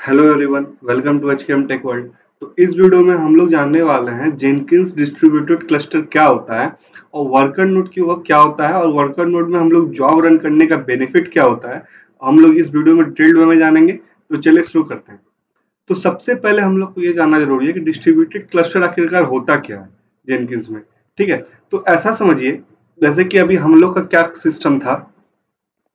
Hello everyone, welcome to HKM tech world. तो इस video में हम लोग जानने वाले हैं जेनकिंस डिस्ट्रीब्यूटेड क्लस्टर क्या होता है और वर्कर नोड की वो क्या होता है और वर्कर नोड में हम लोग जॉब रन करने का बेनिफिट क्या होता है। हम लोग इस वीडियो में डिटेल्ड वे में जानेंगे। तो चलिए शुरू करते हैं। तो सबसे पहले हम लोग को ये जानना जरूरी है कि डिस्ट्रीब्यूटेड क्लस्टर आखिरकार होता क्या है जेनकिंस में। ठीक है, तो ऐसा समझिए जैसे कि अभी हम लोग का क्या सिस्टम था।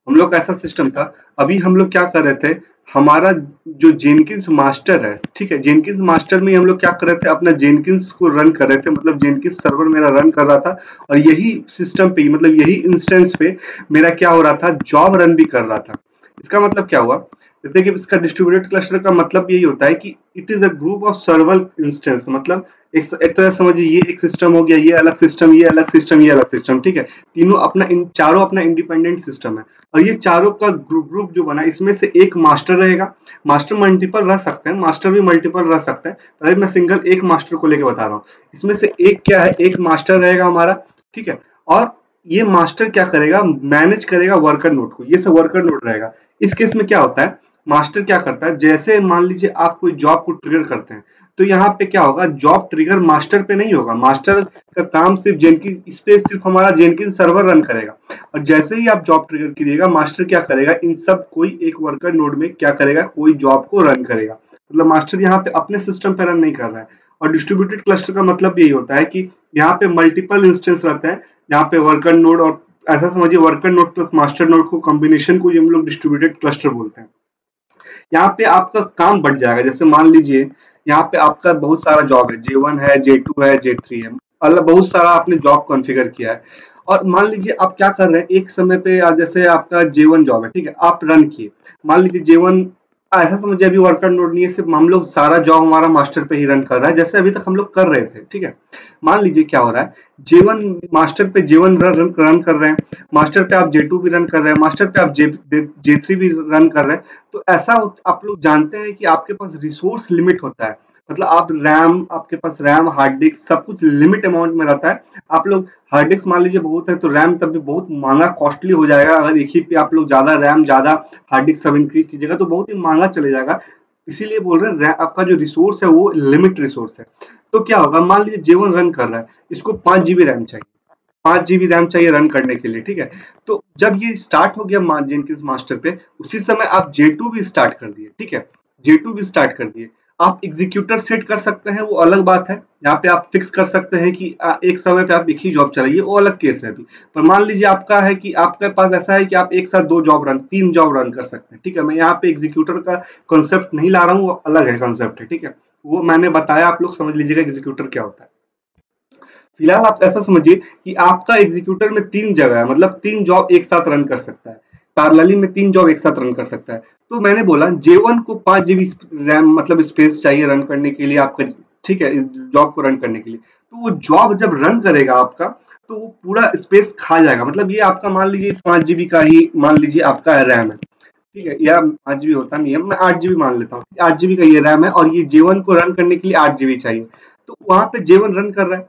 हम लोग का ऐसा सिस्टम था। अभी हम लोग क्या कर रहे थे, हमारा जो जेनकिंस मास्टर है, ठीक है, जेनकिंस मास्टर में हम लोग क्या कर रहे थे, अपना जेनकिंस को रन कर रहे थे, मतलब जेनकिंस सर्वर मेरा रन कर रहा था और यही सिस्टम पे, मतलब यही इंस्टेंस पे मेरा क्या हो रहा था, जॉब रन भी कर रहा था। इसका मतलब क्या हुआ, जैसे कि इसका डिस्ट्रीब्यूटेड क्लस्टर का मतलब यही होता है कि it is a group of server instance. मतलब एक तरह समझिए, ये एक सिस्टम हो गया, ये अलग सिस्टम, ये अलग सिस्टम, ये अलग सिस्टम, ठीक है। तीनों अपना चारों अपना इंडिपेंडेंट सिस्टम है और ये चारों का ग्रुप ग्रुप जो बना, इसमें से एक मास्टर रहेगा। मास्टर मल्टीपल रह सकते हैं, मास्टर भी मल्टीपल रह सकते हैं, पर मैं सिंगल एक मास्टर को लेकर बता रहा हूँ। इसमें से एक क्या है, एक मास्टर रहेगा हमारा, ठीक है। और ये मास्टर क्या करेगा, मैनेज करेगा वर्कर नोड को, ये सब वर्कर नोड रहेगा। इस केस में क्या होता है, मास्टर क्या करता है, जैसे मान लीजिए आप कोई जॉब को ट्रिगर करते हैं, तो यहाँ पे क्या होगा, जॉब ट्रिगर मास्टर पे नहीं होगा। मास्टर का काम सिर्फ जेनकिन, इस पे सिर्फ हमारा जेनकिन सर्वर रन करेगा। और जैसे ही आप जॉब ट्रिगर कीजिएगा, मास्टर क्या करेगा, इन सब कोई एक वर्कर नोड में क्या करेगा, कोई जॉब को रन करेगा। मतलब मास्टर यहाँ पे अपने सिस्टम पे रन नहीं कर रहा है। और डिस्ट्रीब्यूटेड क्लस्टर का मतलब यही होता है कि यहाँ पे मल्टीपल इंस्टेंस रहते हैं, यहाँ पे वर्कर नोड, और ऐसा समझिए worker node plus master node को कॉम्बिनेशन को हम लोग डिस्ट्रीब्यूटेड क्लस्टर बोलते हैं। यहाँ पे आपका काम बढ़ जाएगा। जैसे मान लीजिए यहाँ पे आपका बहुत सारा जॉब है, J1 है, J2 है, J3 है, अलग बहुत सारा आपने जॉब कॉन्फ़िगर किया है। और मान लीजिए आप क्या कर रहे हैं, एक समय पे जैसे आपका J1 जॉब है, ठीक है, आप रन किए। मान लीजिए J1, ऐसा समझिए अभी वर्कर नोड नहीं है, सिर्फ हम लोग सारा जॉब हमारा मास्टर पे ही रन कर रहा है, जैसे अभी तक हम लोग कर रहे थे, ठीक है। मान लीजिए क्या हो रहा है, J1 मास्टर पे J1 रन कर रहे हैं, मास्टर पे आप J2 भी रन कर रहे हैं, मास्टर पे आप J3 भी रन कर रहे हैं। तो ऐसा आप लोग जानते हैं कि आपके पास रिसोर्स लिमिट होता है। मतलब आप रैम, आपके पास रैम, हार्ड डिस्क, सब कुछ लिमिट अमाउंट में रहता है। आप लोग हार्ड डिस्क मान लीजिए बहुत है, तो रैम तब भी बहुत महंगा कॉस्टली हो जाएगा। अगर एक ही पे आप लोग ज्यादा रैम, ज्यादा हार्ड डिस्क सब इंक्रीज कीजिएगा तो बहुत ही महंगा चले जाएगा। इसीलिए बोल रहे हैं आपका जो रिसोर्स है वो लिमिट रिसोर्स है। तो क्या होगा, मान लीजिए J1 रन कर रहा है, इसको 5 GB रैम चाहिए, 5 GB रैम चाहिए रन करने के लिए, ठीक है। तो जब ये स्टार्ट हो गया जेनकिंस मास्टर पे, उसी समय आप J2 भी स्टार्ट कर दिए, ठीक है, J2 भी स्टार्ट कर दिए। आप एग्जीक्यूटर सेट कर सकते हैं, वो अलग बात है। यहाँ पे आप फिक्स कर सकते हैं कि एक समय पे आप एक ही जॉब चलाइए, वो अलग केस है अभी। पर मान लीजिए आपका है कि आपके पास ऐसा है कि आप एक साथ 3 जॉब रन कर सकते हैं, ठीक है। मैं यहाँ पे एग्जीक्यूटर का कॉन्सेप्ट नहीं ला रहा हूँ, वो अलग है कॉन्सेप्ट है, ठीक है। वो मैंने बताया, आप लोग समझ लीजिएगा एग्जीक्यूटर क्या होता है। फिलहाल आप ऐसा समझिए कि आपका एग्जीक्यूटर में 3 जगह है, मतलब 3 जॉब एक साथ रन कर सकता है, पैरेलली में 3 जॉब एक साथ रन कर सकता है। तो मैंने बोला J1 को 5 GB रैम मतलब स्पेस चाहिए रन करने के लिए आपका, ठीक है, जॉब को रन करने के लिए। तो वो जॉब जब रन करेगा आपका, तो वो पूरा स्पेस खा जाएगा। मतलब ये आपका मान लीजिए 5 GB का ही मान लीजिए आपका रैम है, ठीक है, या 5 GB होता नहीं है, मैं 8 GB मान लेता हूँ, 8 GB का ये रैम है और ये J1 को रन करने के लिए 8 GB चाहिए। तो वहां पे J1 रन कर रहा है,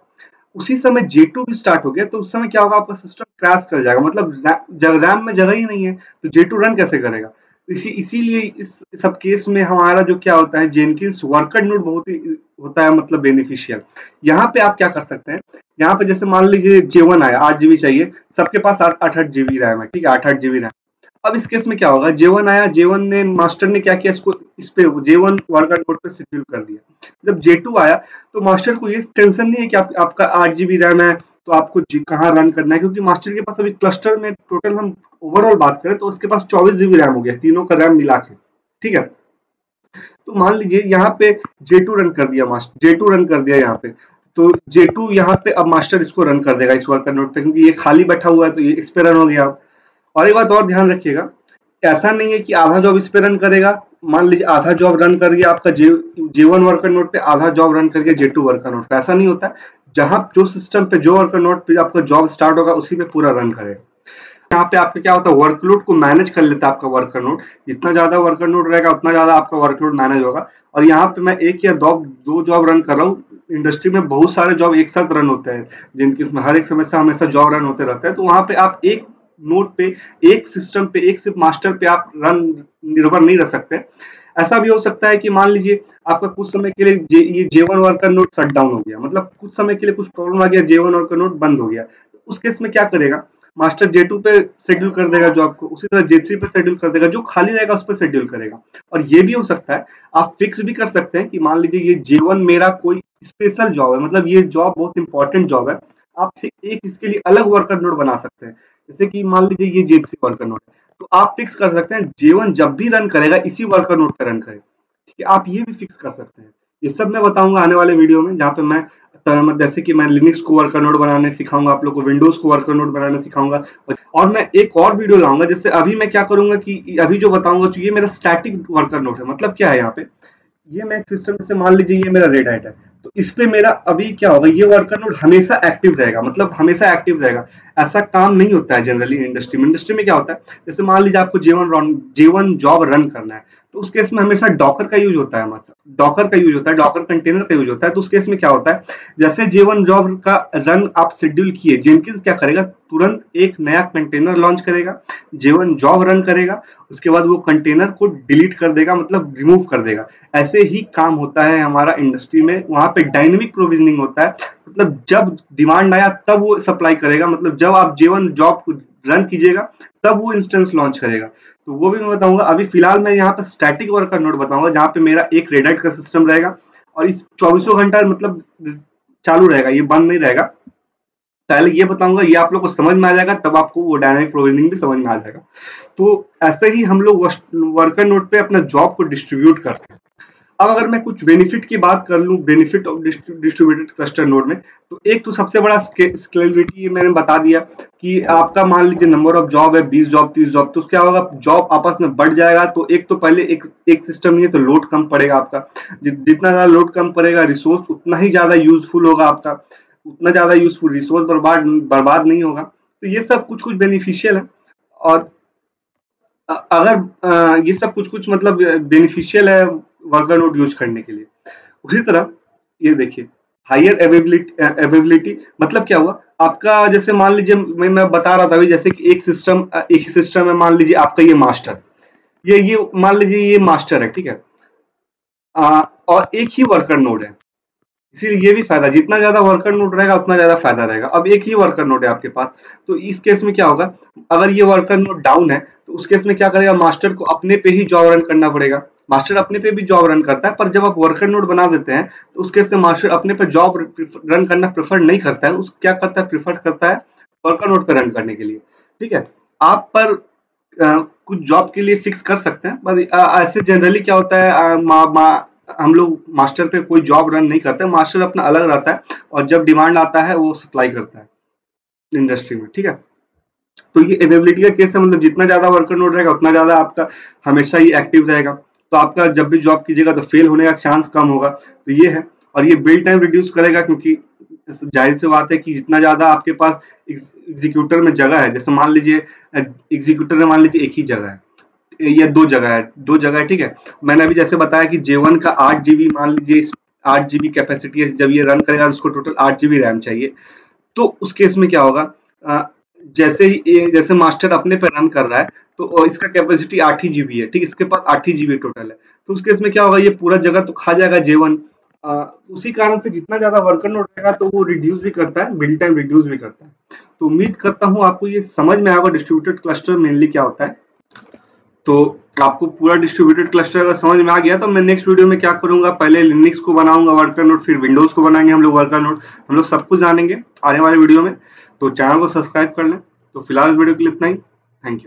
उसी समय J2 भी स्टार्ट हो गया, तो उस समय क्या होगा, आपका सिस्टम क्रैश कर जाएगा। मतलब रैम में जगह ही नहीं है, तो J2 रन कैसे करेगा। इसीलिए इस सब केस में हमारा जो क्या होता है, जेनकिंस वर्कर नोड बहुत ही होता है मतलब बेनिफिशियल। यहाँ पे आप क्या कर सकते हैं, यहाँ पे जैसे मान लीजिए J1 आया, 8 GB चाहिए, सबके पास 8-8 GB रैम है, ठीक है, 8-8 GB रैम। अब इस केस में क्या होगा, J1 आया, J1 ने मास्टर ने क्या किया, इसको इस पे J1 वर्कर नोड पे शेड्यूल कर दिया। जब J2 आया, तो मास्टर को ये टेंशन नहीं है कि आपका 8 GB रैम है, तो आपको कहाँ रन करना है, क्योंकि मास्टर के पास अभी क्लस्टर में टोटल हम ओवरऑल बात करें तो उसके पास 24 GB रैम हो गया, तीनों का रैम मिला के, ठीक है। तो मान लीजिए यहाँ पे J2 रन कर दिया, मास्टर J2 रन कर दिया यहाँ पे, तो J2 यहाँ पे अब मास्टर इसको रन कर देगा इस वर्कर नोड पे, क्योंकि ये खाली बैठा हुआ है तो ये इस पे रन हो गया। और एक बात और ध्यान रखिएगा, ऐसा नहीं है कि आधा जॉब इस पे रन करेगा। मान लीजिए आधा जॉब रन कर गया आपका J1 वर्कर नोड पे, आधा जॉब रन कर गया J2 वर्कर नोड पे, ऐसा नहीं होता। जहां जो सिस्टम पे जो वर्कर नोड पे आपका जॉब स्टार्ट होगा उसी पे पूरा रन करेगा। यहाँ पे आपका क्या होता है, वर्कलोड को मैनेज कर लेता है आपका वर्कर नोड। जितना ज्यादा वर्कर नोड रहेगा उतना ज्यादा आपका वर्कलोड मैनेज होगा। और यहाँ पे मैं एक या दो जॉब रन कर रहा हूँ, इंडस्ट्री में बहुत सारे जॉब एक साथ रन होते हैं, जिनकी हर एक समय से हमेशा जॉब रन होते रहते हैं। तो वहां पे आप एक नोड पे, एक सिस्टम पे, एक सिर्फ मास्टर पे आप रन निर्भर नहीं रह सकते। ऐसा भी हो सकता है कि मान लीजिए आपका कुछ समय के लिए ये J1 worker node shut down हो गया, मतलब कुछ समय के लिए कुछ प्रॉब्लम आ गया, J1 वर्कर नोड बंद हो गया। तो उस केस में क्या करेगा, मास्टर J2 पे शेड्यूल कर देगा जॉब को, उसी तरह J3 पे शेड्यूल कर देगा, जो खाली रहेगा उस पर शेड्यूल करेगा। और ये भी हो सकता है, आप फिक्स भी कर सकते हैं कि मान लीजिए ये J1 मेरा कोई स्पेशल जॉब है, मतलब ये जॉब बहुत इंपॉर्टेंट जॉब है, आप एक इसके लिए अलग वर्कर नोड बना सकते हैं। जैसे कि मान लीजिए ये J3 वर्कर नोड है, तो आप फिक्स कर सकते हैं J1 जब भी रन करेगा इसी वर्कर नोड पे रन करे। ठीक है, आप ये भी फिक्स कर सकते हैं। ये सब मैं बताऊंगा आने वाले वीडियो में, जहाँ पे मैं जैसे कि मैं लिनक्स को वर्कर नोड बनाने सिखाऊंगा, आप लोग को विंडोज को वर्कर नोड बनाने सिखाऊंगा। और मैं एक और वीडियो लाऊंगा, जैसे अभी मैं क्या करूंगा कि अभी जो बताऊंगा, तो ये मेरा स्टैटिक वर्कर नोड है। मतलब क्या है यहाँ पे, ये मैं एक सिस्टम से मान लीजिए ये मेरा रेड हैट है, तो इस पे मेरा अभी क्या होगा, ये वर्कर नोड हमेशा एक्टिव रहेगा, मतलब हमेशा एक्टिव रहेगा। ऐसा काम नहीं होता है जनरली इंडस्ट्री में क्या होता है, जैसे मान लीजिए आपको J1 जॉब रन करना है, तो उस केस में हमेशा डॉकर का यूज होता है, हमारा डॉकर का यूज होता है, डॉकर कंटेनर का यूज होता है। तो उस केस में क्या होता है, जैसे J1 जॉब का रन आप शेड्यूल किए, जेनकिंस क्या करेगा, तुरंत एक नया कंटेनर लॉन्च करेगा, J1 जॉब रन करेगा, उसके बाद वो कंटेनर को डिलीट कर देगा, मतलब रिमूव कर देगा। ऐसे ही काम होता है हमारा इंडस्ट्री में, वहां पे डायनेमिक प्रोविजनिंग होता है, मतलब जब डिमांड आया तब वो सप्लाई करेगा, मतलब जब आप J1 जॉब रन कीजिएगा तब वो इंस्टेंस लॉन्च करेगा। तो वो भी मैं बताऊंगा। अभी फिलहाल मैं यहाँ पे स्टैटिक वर्कर नोड बताऊंगा, जहाँ पे मेरा एक रेड हैट का सिस्टम रहेगा और इस 24 घंटा मतलब चालू रहेगा, ये बंद नहीं रहेगा। पहले ये बताऊंगा, ये आप लोग को समझ में आ जाएगा, तब आपको वो डायनेमिक प्रोविजनिंग भी समझ में आ जाएगा। तो ऐसे ही हम लोग वर्कर नोड पे अपना जॉब को डिस्ट्रीब्यूट करते हैं। अब अगर मैं कुछ बेनिफिट की बात कर लूं, benefit of distributed cluster node में, तो एक तो सबसे बड़ा स्केलेबिलिटी ये मैंने बता दिया कि आपका मान लीजिए नंबर ऑफ जॉब है 20 जॉब 30 जॉब, तो क्या होगा, जॉब आपस में बढ़ जाएगा। तो एक तो पहले एक सिस्टम नहीं है तो लोड कम पड़ेगा आपका, जितना ज्यादा लोड कम पड़ेगा रिसोर्स उतना ही ज्यादा यूजफुल होगा आपका, उतना ज्यादा यूजफुल, रिसोर्स बर्बाद नहीं होगा। तो ये सब कुछ बेनिफिशियल है। और अगर ये सब कुछ मतलब बेनिफिशियल है वर्कर नोड यूज करने के लिए। उसी तरह ये देखिए, हायर अवेलेबिलिटी मतलब क्या हुआ आपका, जैसे मान लीजिए मैं बता रहा था अभी, जैसे कि एक ही सिस्टम है, मान लीजिए आपका ये मास्टर, ये मान लीजिए ये मास्टर है, ठीक है, और एक ही वर्कर नोड है, इसीलिए ये भी फायदा, जितना ज्यादा वर्कर नोड रहेगा उतना ज्यादा फायदा रहेगा। अब एक ही वर्कर नोड है आपके पास, तो इस केस में क्या होगा, अगर ये वर्कर नोड डाउन है तो उस केस में क्या करेगा, मास्टर को अपने पे ही जॉब रन करना पड़ेगा। मास्टर अपने पे भी जॉब रन करता है, पर जब आप वर्कर नोड बना देते हैं तो उस केस में मास्टर अपने पे जॉब रन करना प्रेफर नहीं करता है, उस क्या करता है, प्रेफर करता है वर्कर नोड पे रन करने के लिए। ठीक है, आप पर कुछ जॉब के लिए फिक्स कर सकते हैं, पर ऐसे जनरली क्या होता है, हम लोग मास्टर पे कोई जॉब रन नहीं करते, मास्टर अपना अलग रहता है और जब डिमांड आता है वो सप्लाई करता है इंडस्ट्री में। ठीक है, तो ये अवेलेबिलिटी का केस है, मतलब जितना ज्यादा वर्कर नोड रहेगा उतना ज्यादा आपका हमेशा ही एक्टिव रहेगा, तो आपका जब भी जॉब कीजिएगा तो फेल होने का चांस कम होगा। तो ये है, और ये बिल्ड टाइम रिड्यूस करेगा, क्योंकि जाहिर सी बात है कि जितना ज्यादा आपके पास एग्जीक्यूटर में जगह है, जैसे मान लीजिए एग्जीक्यूटर में मान लीजिए एक ही जगह है या दो जगह है, ठीक है। मैंने अभी जैसे बताया कि J1 का 8 GB मान लीजिए 8 GB कैपेसिटी है, जब ये रन करेगा तो उसको टोटल 8 GB रैम चाहिए। तो उस केस में क्या होगा, जैसे मास्टर अपने पे रन कर रहा है तो इसका कैपेसिटी 8 ही GB है, ठीक, इसके पास 8 ही GB टोटल है, तो उस केस में क्या होगा, ये पूरा जगह तो खा जाएगा J1। उसी कारण से जितना ज्यादा वर्कर नोड रहेगा तो वो रिड्यूस भी करता है, बिल्ड टाइम रिड्यूस भी करता है। तो उम्मीद करता हूँ आपको ये समझ में आएगा डिस्ट्रीब्यूटेड क्लस्टर मेनली क्या होता है। तो आपको पूरा डिस्ट्रीब्यूटेड क्लस्टर अगर समझ में आ गया तो मैं नेक्स्ट वीडियो में क्या करूंगा, पहले लिनक्स को बनाऊंगा वर्कर नोड, फिर विंडोज को बनाएंगे हम लोग वर्कर नोड, हम लोग सब कुछ जानेंगे आने वाले वीडियो में। तो चैनल को सब्सक्राइब कर लें। तो फिलहाल इस वीडियो के लिए इतना ही, थैंक यू।